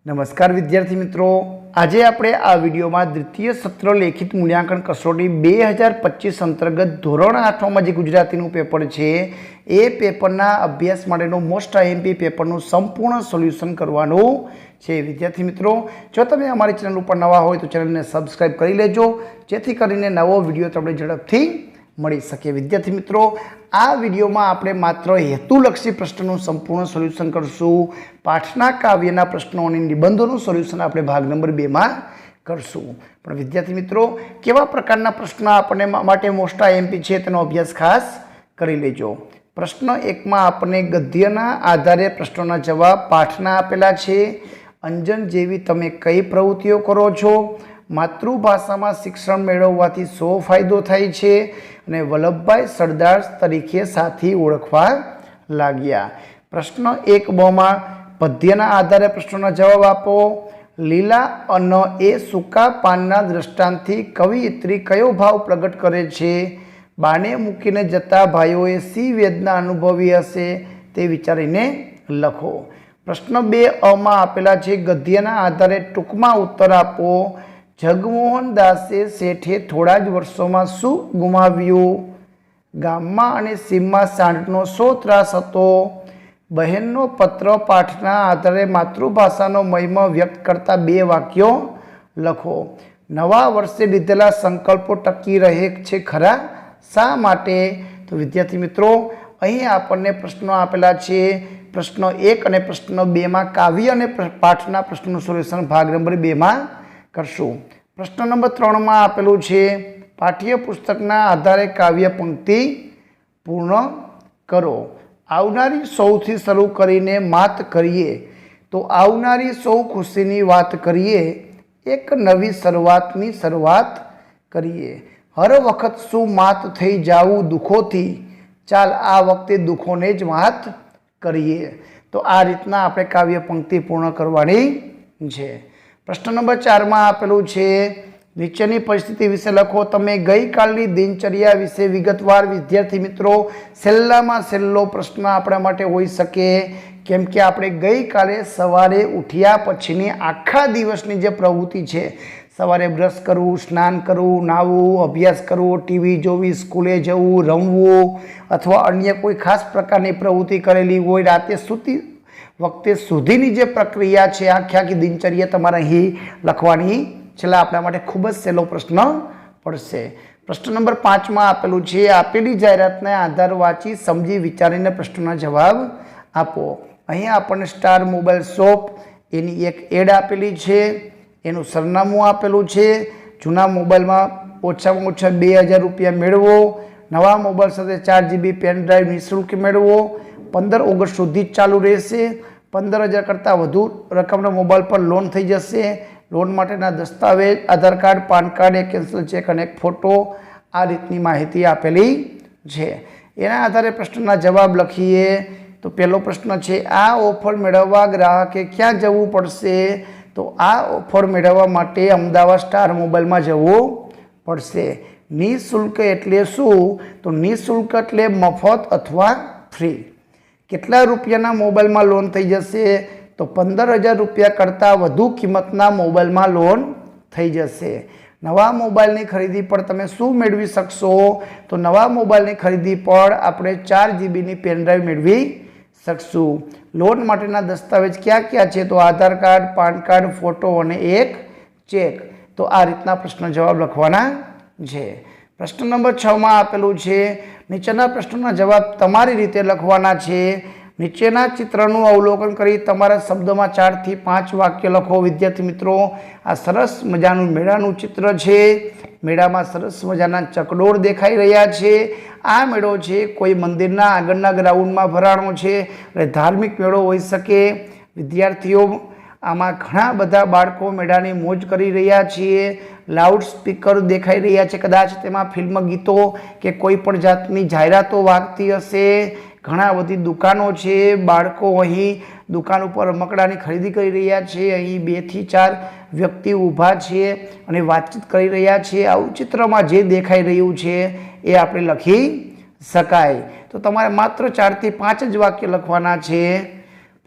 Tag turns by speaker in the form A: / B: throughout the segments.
A: નમસ્કાર વિદ્યાર્થી મિત્રો, આજે આપણે આ વિડીયોમાં દ્વિતીય સત્ર લેખિત મૂલ્યાંકન કસોટી 2025 અંતર્ગત ધોરણ 8માં જે ગુજરાતીનું પેપર છે એ પેપરના અભ્યાસ માટેનું મોસ્ટ આઈએમપી પેપરનું સંપૂર્ણ સોલ્યુશન કરવાનું છે. વિદ્યાર્થી મિત્રો, જો તમે અમારી ચેનલ ઉપર નવા હોય તો ચેનલને સબસ્ક્રાઈબ કરી લેજો, જેથી કરીને નવો વિડીયો તમને ઝડપથી મળી શકે. વિદ્યાર્થી મિત્રો, આ વિડીયોમાં આપણે માત્ર હેતુલક્ષી પ્રશ્નોનું સંપૂર્ણ સોલ્યુશન કરશું. પાઠના કાવ્યના પ્રશ્નો અને નિબંધોનું સોલ્યુશન આપણે ભાગ નંબર 2માં કરશું. પણ વિદ્યાર્થી મિત્રો, કેવા પ્રકારના પ્રશ્નો આપણને માટે મોસ્ટ આઈએમપી છે તેનો અભ્યાસ ખાસ કરી લેજો. પ્રશ્ન 1માં આપણને ગદ્યના આધારે પ્રશ્નોના જવાબ પાઠના આપેલા છે. અંજન જેવી તમે કઈ પ્રવૃત્તિઓ કરો છો? માતૃભાષામાં શિક્ષણ મેળવવાથી શો ફાયદો થાય છે? અને વલ્લભભાઈ સરદાર તરીકે સાથી ઓળખવા લાગ્યા. પ્રશ્ન 1બમાં પદ્યના આધારે પ્રશ્નોના જવાબ આપો. લીલા અન્ન એ સૂકા પાનના દ્રષ્ટાંતથી કવિયત્રી કયો ભાવ પ્રગટ કરે છે? બાને મૂકીને જતા ભાઈઓએ સી વેદના અનુભવી હશે તે વિચારીને લખો. પ્રશ્ન 2અમાં આપેલા છે. ગદ્યના આધારે ટૂંકમાં ઉત્તર આપો. જગમોહન દાસે શેઠે થોડા જ વર્ષોમાં શું ગુમાવ્યું? ગામમાં અને સીમમાં સાંઢનો શો ત્રાસ હતો? બહેનનો પત્ર પાઠના આધારે માતૃભાષાનો મહિમા વ્યક્ત કરતા 2 વાક્યો લખો. નવા વર્ષે લીધેલા સંકલ્પો ટકી રહે છે ખરા? શા માટે? તો વિદ્યાર્થી મિત્રો, અહીં આપણને પ્રશ્નો આપેલા છે. પ્રશ્ન 1 અને પ્રશ્ન 2માં કાવ્ય અને પાઠના પ્રશ્નોનું સોલ્યુશન ભાગ નંબર 2માં કરશું. પ્રશ્ન નંબર 3માં આપેલું છે. પાઠ્યપુસ્તકના આધારે કાવ્ય પંક્તિ પૂર્ણ કરો. આવનારી સૌથી શરૂ કરીને માત કરીએ તો આવનારી સૌ ખુશીની વાત કરીએ, એક નવી શરૂઆતની શરૂઆત કરીએ. હર વખત શું માત થઈ જાવું દુઃખોથી, ચાલ આ વખતે દુઃખોને જ વાત કરીએ. તો આ રીતના આપણે કાવ્ય પંક્તિ પૂર્ણ કરવાની છે. પ્રશ્ન નંબર 4માં આપેલું છે. નીચેની પરિસ્થિતિ વિશે લખો. તમે ગઈકાલની દિનચર્યા વિશે વિગતવાર. વિદ્યાર્થી મિત્રો, છેલ્લામાં છેલ્લો પ્રશ્ન આપણા માટે હોઈ શકે, કેમ કે આપણે ગઈકાલે સવારે ઉઠ્યા પછીની આખા દિવસની જે પ્રવૃત્તિ છે, સવારે બ્રશ કરવું, સ્નાન કરવું, નાહવું, અભ્યાસ કરવો, ટીવી જોવી, સ્કૂલે જવું, રમવું અથવા અન્ય કોઈ ખાસ પ્રકારની પ્રવૃત્તિ કરેલી હોય, રાતે સૂતી વખતે સુધીની જે પ્રક્રિયા છે, આખી દિનચર્યા તમારે અહીં લખવાની. છેલ્લા આપણા માટે ખૂબ જ સહેલો પ્રશ્ન પડશે. પ્રશ્ન નંબર 5માં આપેલું છે. આપેલી જાહેરાતને આધાર વાંચી સમજી વિચારીને પ્રશ્નોના જવાબ આપો. અહીંયા આપણને સ્ટાર મોબાઈલ શોપ એની એક એડ આપેલી છે, એનું સરનામું આપેલું છે. જૂના મોબાઈલમાં ઓછામાં ઓછા 2000 રૂપિયા મેળવો. નવા મોબાઈલ સાથે 4 GB પેન ડ્રાઈવ નિઃશુલ્ક મેળવો. 15 ઓગસ્ટ સુધી જ ચાલુ રહેશે. 15,000 કરતાં વધુ રકમના મોબાઈલ પર લોન થઈ જશે. લોન માટેના દસ્તાવેજ, આધાર કાર્ડ, પાન કાર્ડ, એક કેન્સલ ચેક અને એક ફોટો, આ રીતની માહિતી આપેલી છે. એના આધારે પ્રશ્નના જવાબ લખીએ. તો પહેલો પ્રશ્ન છે, આ ઓફર મેળવવા ગ્રાહકે ક્યાં જવું પડશે? તો આ ઓફર મેળવવા માટે અમદાવાદ સ્ટાર મોબાઈલમાં જવું પડશે. નિઃશુલ્ક એટલે શું? તો નિઃશુલ્ક એટલે મફત અથવા ફ્રી. કેટલા રૂપિયાના મોબાઈલમાં લોન થઈ જશે? તો 15,000 રૂપિયા કરતાં વધુ કિંમતના મોબાઈલમાં લોન થઈ જશે. નવા મોબાઈલની ખરીદી પર તમે શું મેળવી શકશો? તો નવા મોબાઈલની ખરીદી પર આપણે 4 GBની પેનડ્રાઈવ મેળવી શકશું. લોન માટેના દસ્તાવેજ ક્યાં ક્યાં છે? તો આધાર કાર્ડ, પાન કાર્ડ, ફોટો અને એક ચેક. તો આ રીતના પ્રશ્ન જવાબ લખવાના છે. પ્રશ્ન નંબર 6માં આપેલું છે. નીચેના પ્રશ્નોના જવાબ તમારી રીતે લખવાના છે. નીચેના ચિત્રનું અવલોકન કરી તમારા શબ્દોમાં 4 થી 5 વાક્ય લખો. વિદ્યાર્થી મિત્રો, આ સરસ મજાનું મેળાનું ચિત્ર છે. મેળામાં સરસ મજાના ચકડોળ દેખાઈ રહ્યા છે. આ મેળો છે કોઈ મંદિરના આગળના ગ્રાઉન્ડમાં ભરાણો છે, એટલે ધાર્મિક મેળો હોઈ શકે. વિદ્યાર્થીઓ, આમાં ઘણા બધા બાળકો મેળાની મોજ કરી રહ્યા છીએ. લાઉડ સ્પીકર દેખાઈ રહ્યા છે. કદાચ તેમાં ફિલ્મ ગીતો કે કોઈ પણ જાતની જાહેરાતો વાગતી હશે. ઘણા બધી દુકાનો છે. બાળકો અહીં દુકાન ઉપર રમકડાની ખરીદી કરી રહ્યા છે. અહીં 2 થી 4 વ્યક્તિ ઊભા છે અને વાતચીત કરી રહ્યા છે. આવું ચિત્રમાં જે દેખાઈ રહ્યું છે એ આપણે લખી શકાય. તો તમારે માત્ર 4 થી 5 જ વાક્ય લખવાના છે.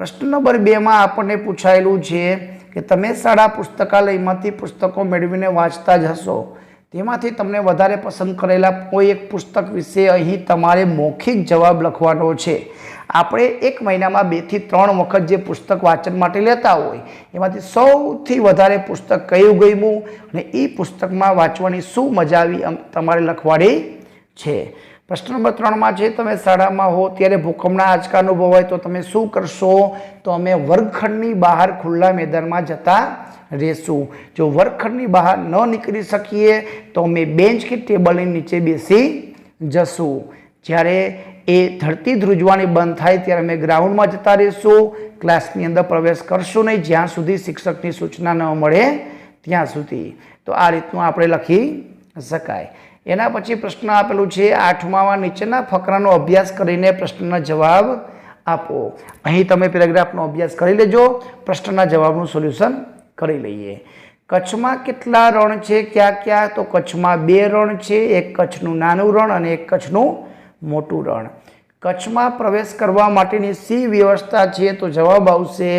A: પ્રશ્ન નંબર 2 માં આપણને પૂછાયેલું છે કે તમે શાળા પુસ્તકાલયમાંથી પુસ્તકો મેળવીને વાંચતા જ હશો, તેમાંથી તમને વધારે પસંદ કરેલા કોઈ એક પુસ્તક વિશે અહીં તમારે મૌખિક જવાબ લખવાનો છે. આપણે એક મહિનામાં 2 થી 3 વખત જે પુસ્તક વાંચન માટે લેતા હોય એમાંથી સૌથી વધારે પુસ્તક કયું ગમ્યું અને એ પુસ્તકમાં વાંચવાની શું મજા આવી તમારે લખવાની છે. પ્રશ્ન નંબર 3માં છે, તમે શાળામાં હો ત્યારે ભૂકંપના આંચકા અનુભવાય તો તમે શું કરશો? તો અમે વર્ગખંડની બહાર ખુલ્લા મેદાનમાં જતા રહેશું. જો વર્ગખંડની બહાર ન નીકળી શકીએ તો અમે બેન્ચ કે ટેબલની નીચે બેસી જશું. જ્યારે એ ધરતી ધ્રુજવાની બંધ થાય ત્યારે અમે ગ્રાઉન્ડમાં જતા રહીશું. ક્લાસની અંદર પ્રવેશ કરશું નહીં જ્યાં સુધી શિક્ષકની સૂચના ન મળે ત્યાં સુધી. તો આ રીતનું આપણે લખી શકાય. એના પછી પ્રશ્ન આપેલું છે 8માં નીચેના ફકરાનો અભ્યાસ કરીને પ્રશ્નના જવાબ આપો. અહીં તમે પેરેગ્રાફનો અભ્યાસ કરી લેજો, પ્રશ્નના જવાબનું સોલ્યુશન કરી લઈએ. કચ્છમાં કેટલા રણ છે? ક્યાં ક્યાં? તો કચ્છમાં 2 રણ છે, એક કચ્છનું નાનું રણ અને એક કચ્છનું મોટું રણ. કચ્છમાં પ્રવેશ કરવા માટેની શી વ્યવસ્થા છે? તો જવાબ આવશે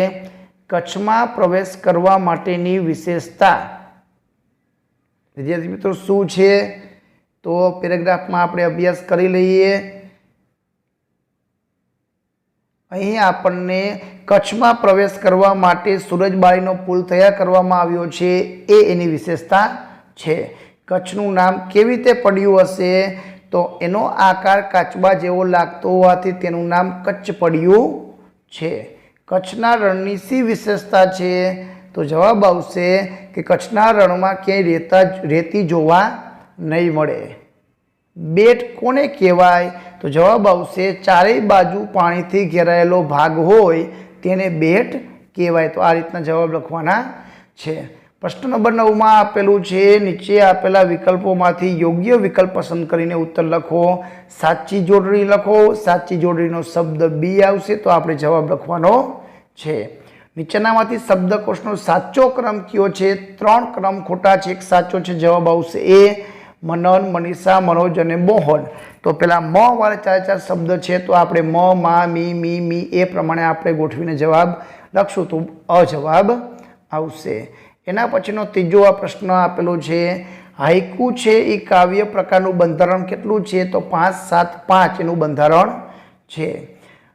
A: કચ્છમાં પ્રવેશ કરવા માટેની વિશેષતા. વિદ્યાર્થી મિત્રો શું છે? તો પેરેગ્રાફમાં આપણે અભ્યાસ કરી લઈએ. અહીં આપણને કચ્છમાં પ્રવેશ કરવા માટે સુરજબારીનો પુલ તૈયાર કરવામાં આવ્યો છે એ એની વિશેષતા છે. કચ્છનું નામ કેવી રીતે પડ્યું હશે? તો એનો આકાર કાચબા જેવો લાગતો હોવાથી તેનું નામ કચ્છ પડ્યું છે. કચ્છના રણની શી વિશેષતા છે? તો જવાબ આવશે કે કચ્છના રણમાં ક્યાંય રેતી જોવા નહીં મળે. બેટ કોને કહેવાય? તો જવાબ આવશે ચારેય બાજુ પાણીથી ઘેરાયેલો ભાગ હોય તેને બેટ કહેવાય. તો આ રીતના જવાબ લખવાના છે. પ્રશ્ન નંબર 9માં આપેલું છે, નીચે આપેલા વિકલ્પોમાંથી યોગ્ય વિકલ્પ પસંદ કરીને ઉત્તર લખો. સાચી જોડણી લખો. સાચી જોડણીનો શબ્દ બી આવશે તો આપણે જવાબ લખવાનો છે. નીચેનામાંથી શબ્દકોશનો સાચો ક્રમ કયો છે? 3 ક્રમ ખોટા છે, એક સાચો છે. જવાબ આવશે એ. મનન, મનીષા, મનોજ અને મોહન. તો પેલા મ વાળા 4 શબ્દ છે તો આપણે મ, મા, મી એ પ્રમાણે આપણે ગોઠવીને જવાબ લખશું તો અજવાબ આવશે. એના પછીનો ત્રીજો આ પ્રશ્ન આપેલો છે, હાઈકુ છે એ કાવ્ય પ્રકારનું બંધારણ કેટલું છે? તો 5, 7, 5 એનું બંધારણ છે.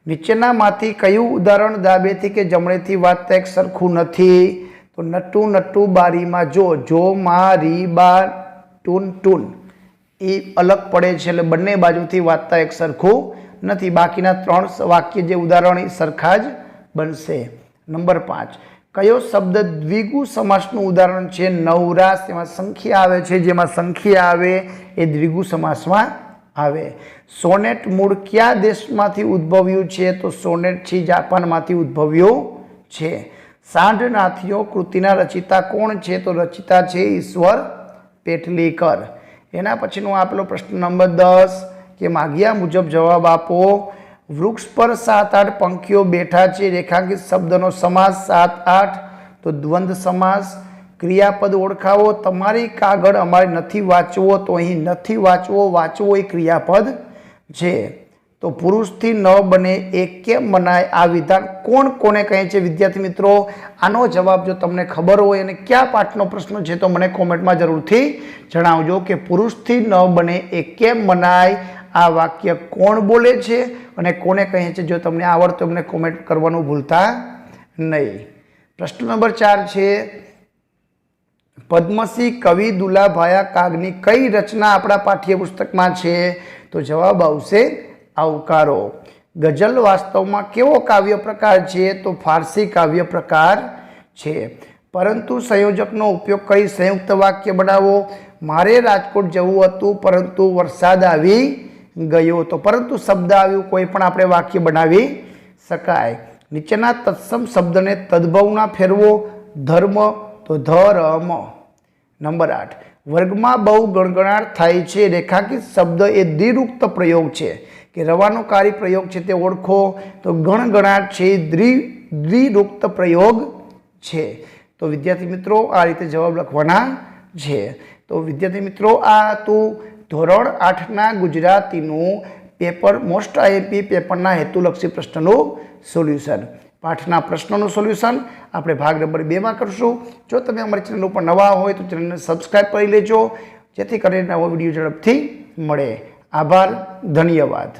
A: નીચેનામાંથી કયું ઉદાહરણ ડાબેથી કે જમણેથી વાંચતા એક સરખું નથી? તો નટુ નટુ બારીમાં જો માં રી બા ટૂન ટૂન એ અલગ પડે છે એટલે બંને બાજુથી વાંચતા એક સરખું નથી. બાકીના 3 વાક્ય જે ઉદાહરણ એ સરખા જ બનશે. નંબર 5, કયો શબ્દ દ્વિગુ સમાસનું ઉદાહરણ છે? નવરાશ. એમાં સંખ્યા આવે છે, જેમાં સંખ્યા આવે એ દ્વિગુ સમાસમાં આવે. સોનેટ મૂળ કયા દેશમાંથી ઉદ્ભવ્યું છે? તો સોનેટ છે જાપાનમાંથી ઉદ્ભવ્યું છે. સાંઢનાથીઓ કૃતિના રચિતા કોણ છે? તો રચિતા છે ઈશ્વર પેટલીકર. એના પછીનો આપેલો પ્રશ્ન નંબર 10 કે માગ્યા મુજબ જવાબ આપો. વૃક્ષ પર 7-8 પંખીઓ બેઠા છે. રેખાંકિત શબ્દનો સમાસ 7-8 તો દ્વંદ્વ સમાસ. ક્રિયાપદ ઓળખાવો. તમારી કાગળ અમારે નથી વાંચવો તો અહીં નથી વાંચવો, વાંચવો એ ક્રિયાપદ છે. તો પુરુષથી ન બને એ કેમ મનાય? આ વિધાન કોણ કોને કહે છે? વિદ્યાર્થી મિત્રો આનો જવાબ જો તમને ખબર હોય અને કયા પાઠનો પ્રશ્ન છે તો મને કોમેન્ટમાં જરૂરથી જણાવજો કે પુરુષથી ન બને એ કેમ મનાય. આ વાક્ય કોણ બોલે છે અને કોને કહે છે? જો તમને આવડતું અમને કોમેન્ટ કરવાનું ભૂલતા નહીં. પ્રશ્ન નંબર 4 છે, પદ્મશ્રી કવિ દુલાભાયા કાગની કઈ રચના આપણા પાઠ્યપુસ્તકમાં છે? તો જવાબ આવશે આવકારો. ગઝલ વાસ્તવમાં કેવો કાવ્ય પ્રકાર છે? તો ફારસી કાવ્ય પ્રકાર છે. પરંતુ સંયોજકનો ઉપયોગ કરી સંયુક્ત વાક્ય બનાવો. મારે રાજકોટ જવું હતું પરંતુ વરસાદ આવી ગયો. તો પરંતુ શબ્દ આવ્યું, કોઈ પણ આપણે વાક્ય બનાવી શકાય. નીચેના તત્સમ શબ્દને તદ્ભવના ફેરવો. ધર્મ તો ધરમ. નંબર 8, વર્ગમાં બહુ ગણગણાટ થાય છે. રેખાંકિત શબ્દ એ દ્વિરુક્ત પ્રયોગ છે કે રવાનુકારી પ્રયોગ છે તે ઓળખો. તો ગણગણાટ છે દ્વિરુક્ત પ્રયોગ છે. તો વિદ્યાર્થી મિત્રો આ રીતે જવાબ લખવાના છે. તો વિદ્યાર્થી મિત્રો આ હતું ધોરણ 8ના ગુજરાતીનું પેપર મોસ્ટ આઈએમપી પેપરના હેતુલક્ષી પ્રશ્નનું સોલ્યુશન. પાઠના પ્રશ્નોનું સોલ્યુશન આપણે ભાગ નંબર 2માં કરશું। જો તમે અમારી ચેનલ ઉપર નવા હોય તો ચેનલને સબસ્ક્રાઈબ કરી લેજો, જેથી કરીને નવો વિડીયો ઝડપથી મળે। આભાર, ધન્યવાદ।